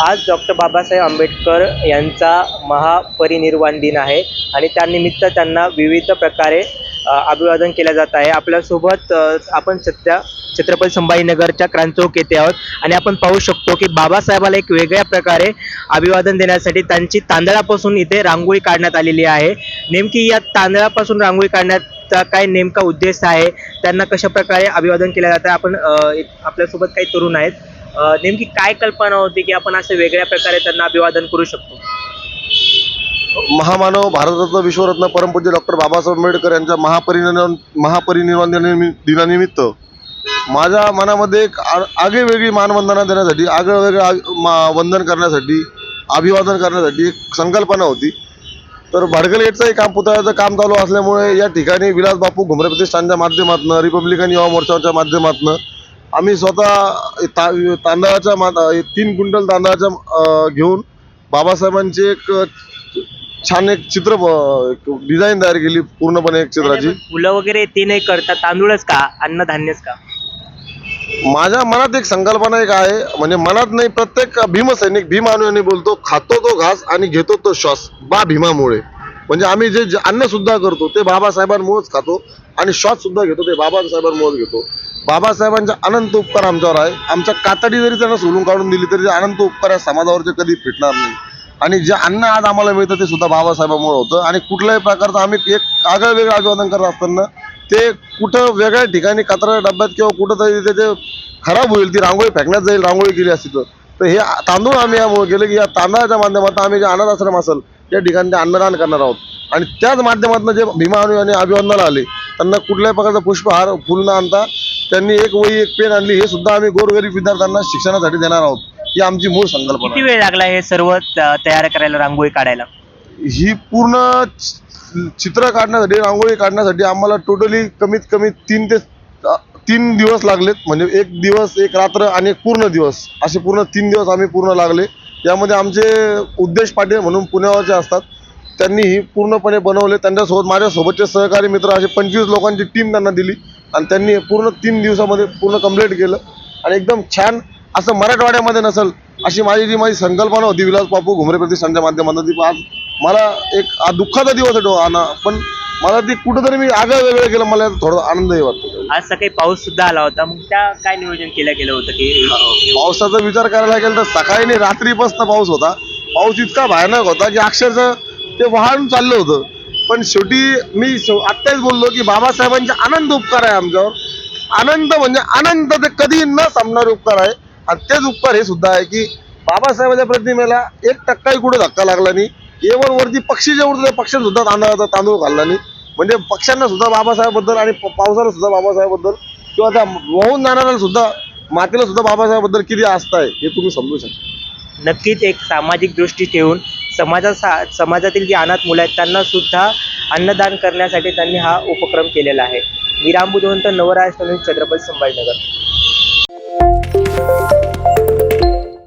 आज डॉक्टर बाबासाहेब आंबेडकर यांचा महापरिनिर्वाण दिन आहे आणि त्यानिमित्त त्यांना विविध प्रकारे अभिवादन केले जात आहे। आपल्यासोबत आपण सध्या छत्रपती संभाजीनगरच्या क्रांती चौक येथे आहोत आणि आपण पाहू शकतो की बाबासाहेबाला एक वेगळ्या प्रकारे अभिवादन देण्यासाठी त्यांची तांदळापासून इथे रांगोळी काढण्यात आलेली आहे। नेमकी या तांदळापासून रांगोळी काढण्याचा काय नेमका उद्देश आहे, त्यांना कशा प्रकारे अभिवादन केले जाते, आपण आपल्यासोबत काही तरुण आहेत, नेमकी काय कल्पना होती की आपण असे वेगळ्या प्रकारे त्यांना अभिवादन करू शकतो। महामानव भारतरत्न विश्वरत्न परमपूज्य डॉक्टर बाबासाहेब आंबेडकर यांच्या महापरिनिर्वाण दिनानिमित्त माझ्या मनामध्ये एक आगळीवेगळी मानवंदना देण्यासाठी, आगळंवेगळं वंदन करण्यासाठी, अभिवादन करण्यासाठी एक संकल्पना होती। तर भाडगलगेटचंही काम, पुतळ्याचं काम चालू असल्यामुळे या ठिकाणी विलास बापू घुमरे प्रतिष्ठानच्या माध्यमातून, रिपब्लिकन युवा मोर्चाच्या माध्यमातून आम्ही स्वतः तांदळाच्या 3 क्विंटल तांदळाच्या घेऊन बाबासाहेबांची एक छान एक चित्र डिझाईन तयार केली, पूर्णपणे एक चित्राची। फुलं वगैरे ते नाही करतात, तांदूळच का, अन्नधान्यच का? माझ्या मनात एक संकल्पना एक आहे, म्हणजे मनात नाही, प्रत्येक भीमसैनिक भीमानुयानी बोलतो, खातो तो घास आणि घेतो तो श्वास बा भीमामुळे। म्हणजे आम्ही जे अन्न सुद्धा करतो ते बाबासाहेबांमुळेच खातो आणि श्वास सुद्धा घेतो ते बाबासाहेबांमुळेच घेतो। बाबासाहेबांचा अनंत उपकार आमच्यावर आहे। आमच्या कातडी जरी त्यांना सोलून काढून दिली तरी अनंत उपकार या समाजावरचे कधी फिटणार नाही। आणि जे अन्न आज आम्हाला मिळतं ते सुद्धा बाबासाहेबांमुळे होतं। आणि कुठल्याही प्रकारचं आम्ही एक आगळं वेगळं अभिवादन करत असताना ते कुठं वेगळ्या ठिकाणी कचरा डब्यात किंवा कुठंतरी ते खराब होईल, ती रांगोळी फेकण्यात जाईल, रांगोळी केली असती तर हे तांदूळ आम्ही यामुळे केलं की या तांदळाच्या माध्यमातून आम्ही जे अनाथ आश्रम असेल त्या ठिकाणी ते अन्नदान करणार आहोत। आणि त्याच माध्यमातून जे भीमानुयानी अभिवादनाला आले त्यांना कुठल्याही प्रकारचा पुष्पहार, फुल न आणता त्यांनी एक वही, एक पेन आणली, हे सुद्धा आम्ही गोरगरीब विद्यार्थ्यांना शिक्षणासाठी देणार आहोत। ही आमची मूळ संकल्पना। किती वेळ लागला हे सर्व तयार करायला, रांगोळी काढायला? ही पूर्ण चित्र काढण्यासाठी, रांगोळी काढण्यासाठी आम्हाला टोटली कमीत कमी 3 दिवस लागलेत। म्हणजे 1 दिवस, 1 रात्र आणि 1 पूर्ण दिवस, असे पूर्ण 3 दिवस आम्ही पूर्ण लागले। यामध्ये आमचे उद्देश पाटील म्हणून पुण्यावरचे असतात, त्यांनी ही पूर्णपणे बनवले। त्यांच्यासोबत माझ्यासोबतचे सहकारी मित्र असे 25 लोकांची टीम त्यांना दिली आणि त्यांनी पूर्ण 3 दिवसामध्ये पूर्ण कंप्लीट केलं। आणि एकदम छान असं मराठवाड्यामध्ये नसेल अशी माझी संकल्पना होती विलास बापू घुमरे प्रतिष्ठानच्या माध्यमातून। ती आज मला एक दुःखाचा दिवस आहे पण मला ती कुठंतरी मी आगळं वेगळं केलं, मला थोडा आनंदही वाटतो। आज सकाळी पाऊस सुद्धा आला होता, मग त्या काय नियोजन केलं गेलं होतं की पावसाचा विचार करायला गेलं तर सकाळी नाही, रात्रीपासून पाऊस होता। पाऊस इतका भयानक होता की अक्षरशः ते वाहन चाललं होतं। पण शेवटी मी आत्ताच बोललो की बाबासाहेबांचे अनंत उपकार आहे आमच्यावर। अनंत म्हणजे अनंत, ते कधी न संपणारे उपकार आहे। आणि तेच उपकार हे सुद्धा आहे की बाबासाहेबांच्या प्रतिमेला 1% कुठे धक्का लागला नाही। एवर वरती पक्षी जे उडतो त्या पक्ष्यांना सुद्धा तांदूळ घालला नाही। म्हणजे पक्ष्यांना सुद्धा बाबासाहेबबद्दल आणि पावसाला सुद्धा बाबासाहेबबद्दल किंवा त्या वाहून जाणाऱ्याला सुद्धा, मातेला सुद्धा बाबासाहेबबद्दल किती आस्था आहे हे तुम्ही समजू शकता। नक्कीच एक सामाजिक दृष्टी ठेवून समाजातील जी अनाथ मुलं आहेत त्यांना सुद्धा अन्नदान करण्यासाठी त्यांनी हा उपक्रम केलेला आहे। विराम बुधवंत, नवराष्ट्र न्यूज, छत्रपती संभाजीनगर।